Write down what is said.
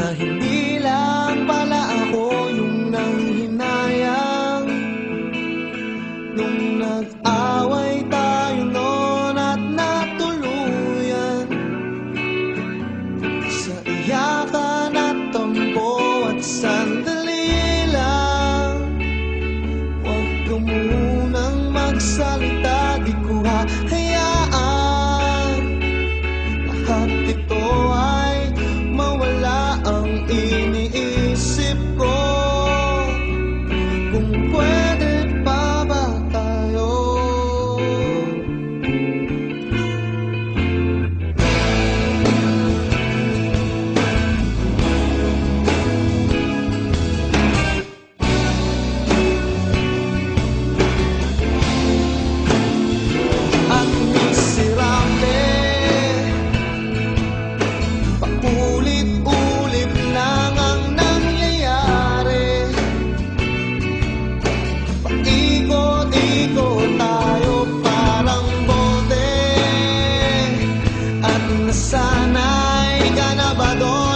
na hindi lang pala ako yung nanghinayang nung nag-away tayo noon at natuluyan sa iyakan at tampo at sandali lang. Huwag ka munang magsalita, di ko hahayaan lahat ito ay mawala. Ang iniisip ko kung pwede pa ba tayo. At miserable, paulit-ulit lang ang nangyayari. Paikot-ikot tayo parang bote, at nasanay ka na ba doon?